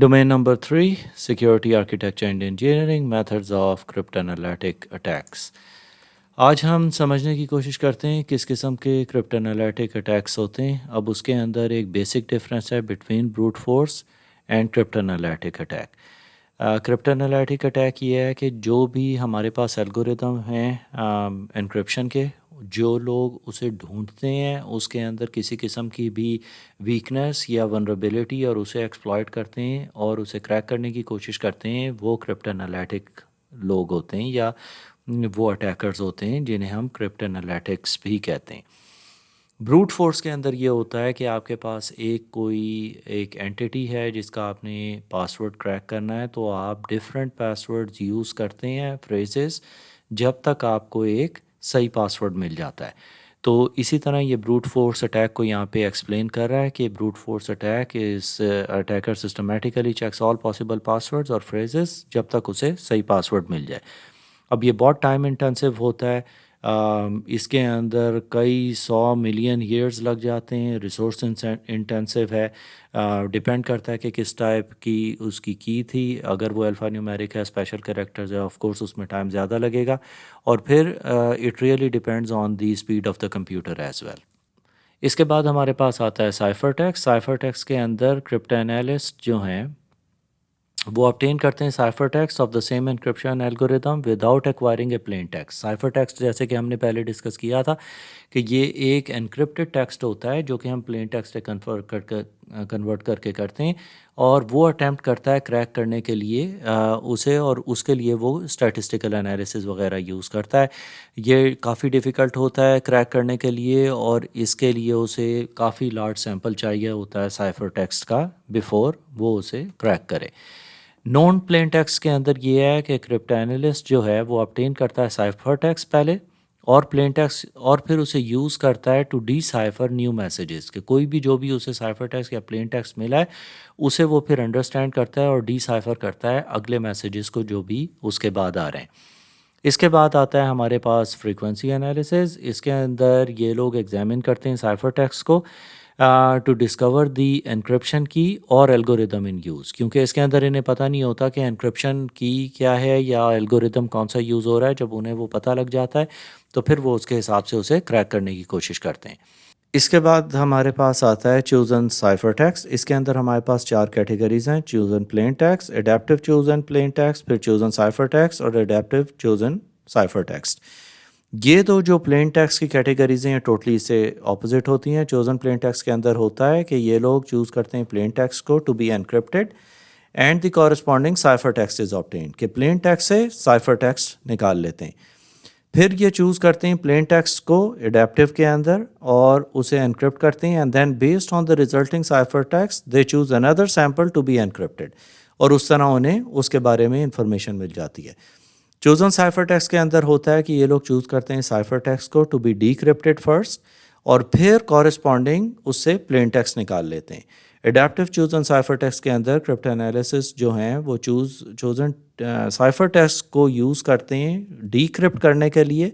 Domain number 3, Security Architecture and Engineering, Methods of Cryptanalytic Attacks. آج ہم سمجھنے کی کوشش کرتے ہیں کس قسم کے کرپٹنالیٹک اٹیکس ہوتے ہیں. اب اس کے اندر ایک بیسک ڈفرینس ہے between brute force and cryptanalytic attack. Cryptanalytic attack یہ ہے کہ جو بھی ہمارے پاس الگوریتم ہیں انکرپشن کے، جو لوگ اسے ڈھونڈتے ہیں اس کے اندر کسی قسم کی بھی ویکنیس یا ونربلٹی اور اسے ایکسپلائٹ کرتے ہیں اور اسے کریک کرنے کی کوشش کرتے ہیں، وہ کرپٹنالیٹک لوگ ہوتے ہیں یا وہ اٹیکرز ہوتے ہیں جنہیں ہم کرپٹنالیٹکس بھی کہتے ہیں. بروٹ فورس کے اندر یہ ہوتا ہے کہ آپ کے پاس ایک اینٹیٹی ہے جس کا آپ نے پاسورڈ کریک کرنا ہے، تو آپ ڈیفرنٹ پاسورڈز یوز کرتے ہیں، فریزز، جب تک آپ کو ایک صحیح پاسورڈ مل جاتا ہے. تو اسی طرح یہ بروٹ فورس اٹیک کو یہاں پہ ایکسپلین کر رہا ہے کہ brute force attack is attacker systematically checks all possible passwords اور فریزز جب تک اسے صحیح پاسورڈ مل جائے. اب یہ بہت ٹائم انٹینسیو ہوتا ہے، اس کے اندر کئی 100 ملین ایئرز لگ جاتے ہیں، ریسورس انٹینسیو ہے، ڈیپینڈ کرتا ہے کہ کس ٹائپ کی اس کی تھی. اگر وہ الفا نیومیرک ہے، اسپیشل کریکٹرز ہے، آف کورس اس میں ٹائم زیادہ لگے گا. اور پھر it really depends on the speed of the computer as well. اس کے بعد ہمارے پاس آتا ہے سائفر ٹیکس. سائفر ٹیکس کے اندر کرپٹنالسٹ جو ہیں وہ obtain کرتے ہیں cipher text of the same encryption algorithm without acquiring a plain text. Cipher text جیسے کہ ہم نے پہلے ڈسکس کیا تھا کہ یہ ایک انکرپٹڈ ٹیکسٹ ہوتا ہے جو کہ ہم پلین ٹیکسٹ کنورٹ کر کے کرتے ہیں، اور وہ اٹیمپٹ کرتا ہے کریک کرنے کے لیے اسے، اور اس کے لیے وہ اسٹیٹسٹیکل انالیسز وغیرہ یوز کرتا ہے. یہ کافی ڈیفیکلٹ ہوتا ہے کریک کرنے کے لیے، اور اس کے لیے اسے کافی لارج سیمپل چاہیے ہوتا ہے سائفر ٹیکسٹ کا بفور وہ اسے کریک کرے. نون پلین ٹیکسٹ کے اندر یہ ہے کہ کرپٹنالسٹ جو ہے وہ obtain کرتا ہے سائفر ٹیکسٹ پہلے اور پلین ٹیکسٹ، اور پھر اسے یوز کرتا ہے to decipher new messages, کہ کوئی بھی جو بھی اسے سائفر ٹیکسٹ یا پلین ٹیکسٹ ملا ہے اسے وہ پھر انڈرسٹینڈ کرتا ہے اور ڈی سائفر کرتا ہے اگلے میسیجز کو جو بھی اس کے بعد آ رہے ہیں. اس کے بعد آتا ہے ہمارے پاس فریکوینسی انالیسز. اس کے اندر یہ لوگ ایگزامن کرتے ہیں سائفر ٹیکسٹ کو ٹو ڈسکور دی انکرپشن کی اور الگوریدم ان یوز، کیونکہ اس کے اندر انہیں پتہ نہیں ہوتا کہ انکرپشن کی کیا ہے یا الگوریدم کون سا یوز ہو رہا ہے. جب انہیں وہ پتہ لگ جاتا ہے تو پھر وہ اس کے حساب سے اسے کریک کرنے کی کوشش کرتے ہیں. اس کے بعد ہمارے پاس آتا ہے چوزن سائفر ٹیکسٹ. اس کے اندر ہمارے پاس 4 کیٹیگریز ہیں: chosen plain text, adaptive chosen plain text, پھر چوزن سائفر ٹیکسٹ اور اڈیپٹیو چوزن سائفر ٹیکسٹ. یہ تو جو پلین ٹیکسٹ کی کیٹیگریز ہیں ٹوٹلی اس سے اپوزٹ ہوتی ہیں. چوزن پلین ٹیکسٹ کے اندر ہوتا ہے کہ یہ لوگ چوز کرتے ہیں پلین ٹیکسٹ کو to be encrypted and the corresponding cipher text is obtained، کہ پلین ٹیکسٹ سے سائفر ٹیکسٹ نکال لیتے ہیں. پھر یہ چوز کرتے ہیں پلین ٹیکسٹ کو اڈیپٹیو کے اندر اور اسے انکرپٹ کرتے ہیں، and then based on the resulting cipher text they choose another sample to be encrypted, اور اس طرح انہیں اس کے بارے میں انفارمیشن مل جاتی ہے. چوزن سائفر ٹیکسٹ کے اندر ہوتا ہے کہ یہ لوگ چوز کرتے ہیں سائفر ٹیکسٹ کو to be decrypted first, اور پھر کورسپونڈنگ اس سے پلین ٹیکسٹ نکال لیتے ہیں. اڈیپٹیو چوزن سائفر ٹیکسٹ کے اندر کرپٹنالسٹ جو ہیں وہ چوزن سائفر ٹیکسٹ کو یوز کرتے ہیں ڈی کرپٹ کرنے کے لیے،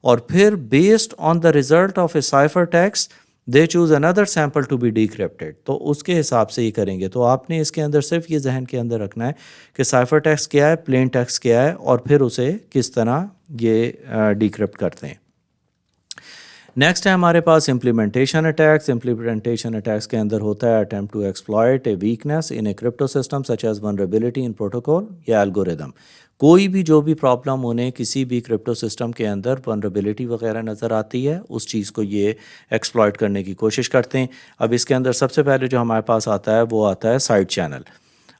اور پھر based on the result of a cipher text they choose another sample to be decrypted. تو اس کے حساب سے یہ کریں گے. تو آپ نے اس کے اندر صرف یہ ذہن کے اندر رکھنا ہے کہ سائفر ٹیکسٹ کیا ہے، پلین ٹیکسٹ کیا ہے، اور پھر اسے کس طرح یہ ڈی کرپٹ کرتے ہیں. نیکسٹ ہے ہمارے پاس امپلیمنٹیشن اٹیکس. امپلیمنٹیشن اٹیکس کے اندر ہوتا ہے attempt to exploit a weakness in a crypto system such as vulnerability in protocol یا الگوریدم. کوئی بھی جو بھی پرابلم انہیں کسی بھی کرپٹو سسٹم کے اندر ولنریبلٹی وغیرہ نظر آتی ہے، اس چیز کو یہ ایکسپلائٹ کرنے کی کوشش کرتے ہیں. اب اس کے اندر سب سے پہلے جو ہمارے پاس آتا ہے وہ آتا ہے سائڈ چینل.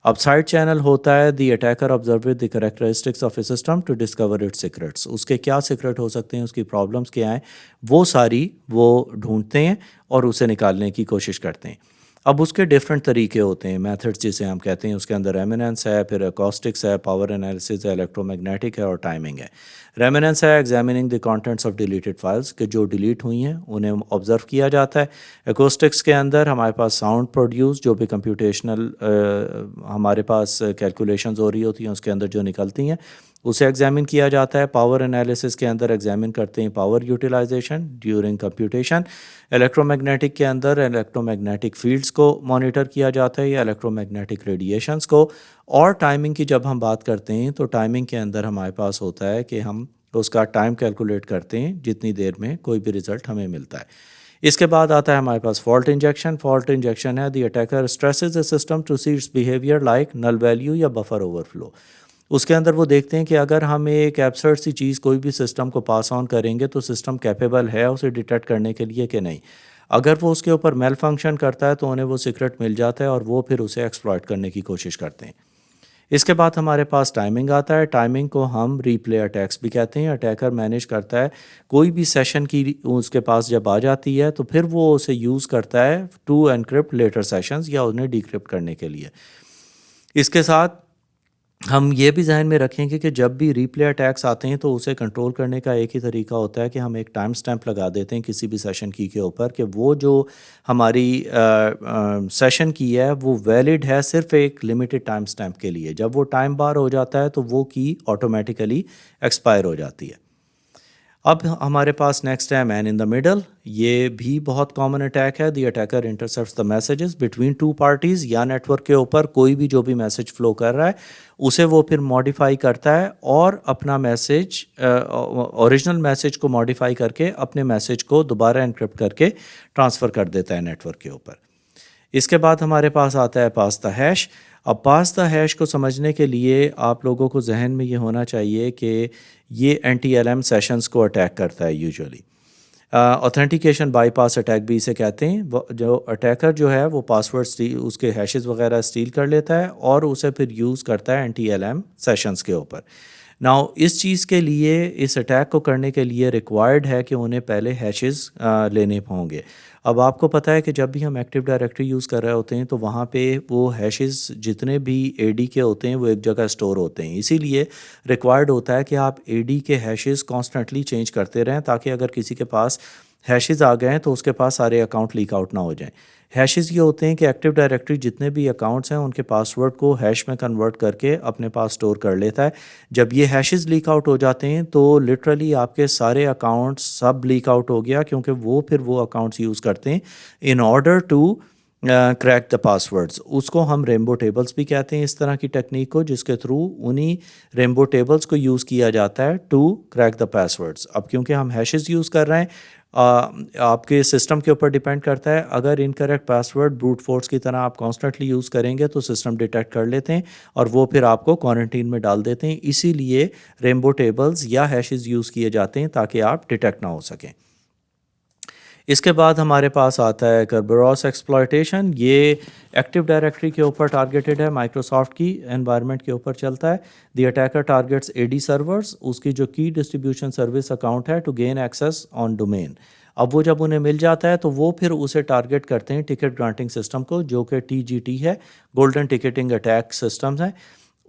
اب سائڈ چینل ہوتا ہے the attacker observe the characteristics of a system to discover its secrets. اس کے کیا سیکرٹ ہو سکتے ہیں، اس کی پرابلمس کیا ہیں، وہ ساری وہ ڈھونڈتے ہیں اور اسے نکالنے کی کوشش کرتے ہیں. اب اس کے ڈفرینٹ طریقے ہوتے ہیں، میتھڈس جسے ہم کہتے ہیں. اس کے اندر ریمیننس ہے، پھر اکوسٹکس ہے، پاور انالیسز ہے، الیکٹرو میگنیٹک ہے، اور ٹائمنگ ہے. ریمیننس ہے examining the contents of deleted files, کہ جو ڈیلیٹ ہوئی ہیں انہیں آبزرو کیا جاتا ہے. اکوسٹکس کے اندر ہمارے پاس ساؤنڈ پروڈیوس، جو بھی کمپیوٹیشنل ہمارے پاس کیلکولیشنز ہو رہی ہوتی ہیں اس کے اندر جو نکلتی ہیں اسے ایگزامن کیا جاتا ہے. پاور انالیسس کے اندر ایگزامن کرتے ہیں power utilization during computation. Electromagnetic کے اندر الیکٹرو میگنیٹک فیلڈس ویوز کو مانیٹر کیا جاتا ہے یا الیکٹرو میگنیٹک ریڈیشنز کو. اور ٹائمنگ کی جب ہم بات کرتے ہیں تو ٹائمنگ کے اندر ہمارے پاس ہوتا ہے کہ ہم اس کا ٹائم کیلکولیٹ کرتے ہیں جتنی دیر میں کوئی بھی رزلٹ ہمیں ملتا ہے. اس کے بعد آتا ہے ہمارے پاس فالٹ انجیکشن. فالٹ انجیکشن ہے the attacker stresses a system to see its behaviour like null value یا بفر اوور فلو. اس کے اندر وہ دیکھتے ہیں کہ اگر ہم ایک ایبسرڈ سی چیز کوئی بھی سسٹم کو پاس آن کریں گے تو سسٹم کیپیبل ہے اسے ڈیٹیکٹ کرنے کے لیے کہ نہیں. اگر وہ اس کے اوپر میل فنکشن کرتا ہے تو انہیں وہ سیکرٹ مل جاتا ہے اور وہ پھر اسے ایکسپلائٹ کرنے کی کوشش کرتے ہیں. اس کے بعد ہمارے پاس ٹائمنگ آتا ہے. ٹائمنگ کو ہم ری پلے اٹیکس بھی کہتے ہیں. اٹیکر مینیج کرتا ہے کوئی بھی سیشن کی اس کے پاس جب آ جاتی ہے تو پھر وہ اسے یوز کرتا ہے ٹو انکرپٹ لیٹر سیشنز یا انہیں ڈیکرپٹ کرنے کے لیے. اس کے ساتھ ہم یہ بھی ذہن میں رکھیں گے کہ جب بھی ری پلے اٹیکس آتے ہیں تو اسے کنٹرول کرنے کا ایک ہی طریقہ ہوتا ہے کہ ہم ایک ٹائم سٹیمپ لگا دیتے ہیں کسی بھی سیشن کی کے اوپر کہ وہ جو ہماری سیشن کی ہے وہ ویلڈ ہے صرف ایک لمیٹڈ ٹائم سٹیمپ کے لیے. جب وہ ٹائم بار ہو جاتا ہے تو وہ کی آٹومیٹیکلی ایکسپائر ہو جاتی ہے. اب ہمارے پاس نیکسٹ ہے مین ان دا مڈل. یہ بھی بہت کامن اٹیک ہے. The attacker intercepts the messages between two parties یا نیٹ ورک کے اوپر کوئی بھی جو بھی میسیج فلو کر رہا ہے اسے وہ پھر ماڈیفائی کرتا ہے اور اپنا میسیج اوریجنل میسیج کو ماڈیفائی کر کے اپنے میسیج کو دوبارہ انکرپٹ کر کے ٹرانسفر کر دیتا ہے نیٹ ورک کے اوپر. اس کے بعد ہمارے پاس آتا ہے پاس دا ہیش. اب پاس دا ہیش کو سمجھنے کے لیے آپ لوگوں کو ذہن میں یہ ہونا چاہیے کہ یہ N T L M sessions کو اٹیک کرتا ہے usually. Authentication bypass attack بھی اسے کہتے ہیں. جو اٹیکر جو ہے وہ پاسورڈ اس کے ہیشز وغیرہ اسٹیل کر لیتا ہے اور اسے پھر یوز کرتا ہے N T L M sessions کے اوپر. ناؤ اس چیز کے لیے اس اٹیک کو کرنے کے لیے ریکوائرڈ ہے کہ انہیں پہلے ہیشز لینے ہوں گے. اب آپ کو پتہ ہے کہ جب بھی ہم ایکٹیو ڈائریکٹری یوز کر رہے ہوتے ہیں تو وہاں پہ وہ ہیشز جتنے بھی اے ڈی کے ہوتے ہیں وہ ایک جگہ اسٹور ہوتے ہیں. اسی لیے ریکوائرڈ ہوتا ہے کہ آپ اے ڈی کے ہیشز کانسٹنٹلی چینج کرتے رہیں تاکہ اگر کسی کے پاس ہیشز آ گئے ہیں تو اس کے پاس سارے اکاؤنٹ لیک آؤٹ نہ ہو جائیں. ہیشز یہ ہوتے ہیں کہ ایکٹیو ڈائریکٹری جتنے بھی اکاؤنٹس ہیں ان کے پاسورڈ کو ہیش میں کنورٹ کر کے اپنے پاس اسٹور کر لیتا ہے. جب یہ ہیشز لیک آؤٹ ہو جاتے ہیں تو لٹرلی آپ کے سارے اکاؤنٹس سب لیک آؤٹ ہو گیا کیونکہ وہ پھر وہ اکاؤنٹس یوز کرتے ہیں in order to crack the passwords. اس کو ہم ریمبو ٹیبلز بھی کہتے ہیں اس طرح کی ٹیکنیک کو جس کے تھرو انہی ریمبو ٹیبلز کو یوز کیا جاتا ہے ٹو کریک دا پاسورڈز. اب کیونکہ ہم ہیشز یوز کر رہے ہیں آپ کے سسٹم کے اوپر ڈیپینڈ کرتا ہے. اگر انکریکٹ پاسورڈ بروٹ فورس کی طرح آپ کانسٹنٹلی یوز کریں گے تو سسٹم ڈیٹیکٹ کر لیتے ہیں اور وہ پھر آپ کو کوارنٹین میں ڈال دیتے ہیں. اسی لیے ریمبو ٹیبلز یا ہیشز یوز کیے جاتے ہیں تاکہ آپ ڈیٹیکٹ نہ ہو سکیں. اس کے بعد ہمارے پاس آتا ہے کربروس ایکسپلائٹیشن. یہ ایکٹیو ڈائریکٹری کے اوپر ٹارگیٹڈ ہے. مائکروسافٹ کی انوائرمنٹ کے اوپر چلتا ہے. The attacker targets A D servers. اس کی جو کی ڈسٹریبیوشن سروس اکاؤنٹ ہے to gain access on domain. اب وہ جب انہیں مل جاتا ہے تو وہ پھر اسے ٹارگیٹ کرتے ہیں ٹکٹ گرانٹنگ سسٹم کو جو کہ ٹی جی ٹی ہے, گولڈن ٹکٹنگ اٹیک سسٹمز ہیں.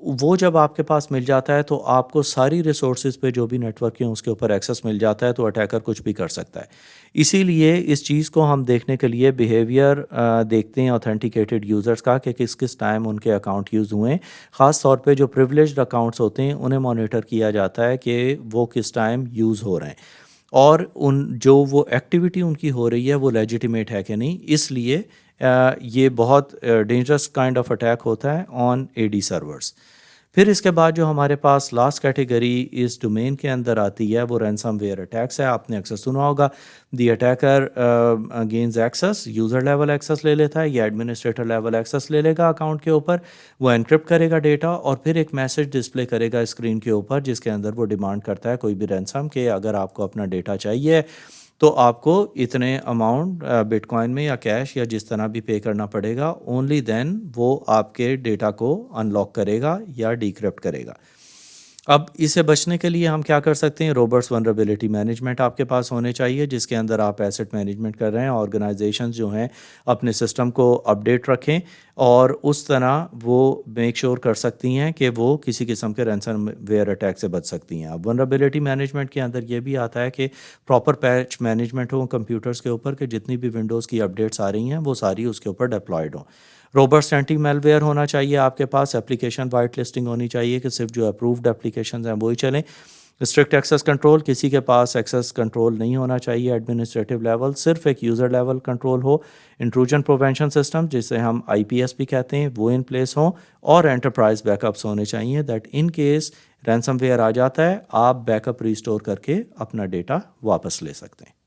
وہ جب آپ کے پاس مل جاتا ہے تو آپ کو ساری ریسورسز پہ جو بھی نیٹ ورک ہیں اس کے اوپر ایکسیس مل جاتا ہے تو اٹیکر کچھ بھی کر سکتا ہے. اسی لیے اس چیز کو ہم دیکھنے کے لیے بیہیویئر دیکھتے ہیں اوتھینٹیکیٹڈ یوزرز کا کہ کس کس ٹائم ان کے اکاؤنٹ یوز ہوئے ہیں. خاص طور پہ جو پریویلیجڈ اکاؤنٹس ہوتے ہیں انہیں مانیٹر کیا جاتا ہے کہ وہ کس ٹائم یوز ہو رہے ہیں اور جو وہ ایکٹیویٹی ان کی ہو رہی ہے وہ لیجیٹیمیٹ ہے کہ نہیں. اس لیے یہ بہت ڈینجرس کائنڈ آف اٹیک ہوتا ہے آن اے ڈی سرورز. پھر اس کے بعد جو ہمارے پاس لاسٹ کیٹیگری اس ڈومین کے اندر آتی ہے وہ رینسم ویئر اٹیکس ہے. آپ نے اکثر سنا ہوگا the attacker gains access, user level access لے لیتا ہے یا ایڈمنسٹریٹر لیول ایکسیس لے لے گا اکاؤنٹ کے اوپر. وہ انکرپٹ کرے گا ڈیٹا اور پھر ایک میسج ڈسپلے کرے گا اسکرین کے اوپر جس کے اندر وہ ڈیمانڈ کرتا ہے کوئی بھی رینسم کہ اگر آپ کو اپنا ڈیٹا چاہیے تو آپ کو اتنے اماؤنٹ بٹ کوائن میں یا کیش یا جس طرح بھی پے کرنا پڑے گا. اونلی دین وہ آپ کے ڈیٹا کو ان لاک کرے گا یا ڈیکرپٹ کرے گا. اب اسے بچنے کے لیے ہم کیا کر سکتے ہیں؟ روبسٹ ولنریبلٹی مینجمنٹ آپ کے پاس ہونے چاہیے جس کے اندر آپ ایسٹ مینجمنٹ کر رہے ہیں. آرگنائزیشنز جو ہیں اپنے سسٹم کو اپڈیٹ رکھیں اور اس طرح وہ میک شور کر سکتی ہیں کہ وہ کسی قسم کے رینسم ویئر اٹیک سے بچ سکتی ہیں. اب ولنریبلٹی مینجمنٹ کے اندر یہ بھی آتا ہے کہ پراپر پیچ مینجمنٹ ہو کمپیوٹرز کے اوپر کہ جتنی بھی ونڈوز کی اپڈیٹس آ رہی ہیں وہ ساری اس کے اوپر ڈپلائڈ ہوں. روبسٹ اینٹی میل ویئر ہونا چاہیے آپ کے پاس. اپلیکیشن وائٹ لسٹنگ ہونی چاہیے کہ صرف جو اپرووڈ اپلیکیشنز ہیں وہی چلیں. اسٹرکٹ ایکسیس کنٹرول، کسی کے پاس ایکسیس کنٹرول نہیں ہونا چاہیے ایڈمنسٹریٹو لیول، صرف ایک یوزر لیول کنٹرول ہو. انٹروجن پروینشن سسٹم جسے ہم IPS بھی کہتے ہیں وہ ان پلیس ہوں، اور انٹرپرائز بیک اپس ہونے چاہیے that in case ransomware آ جاتا ہے آپ بیک اپ ریسٹور کر کے اپنا ڈیٹا واپس لے سکتے ہیں.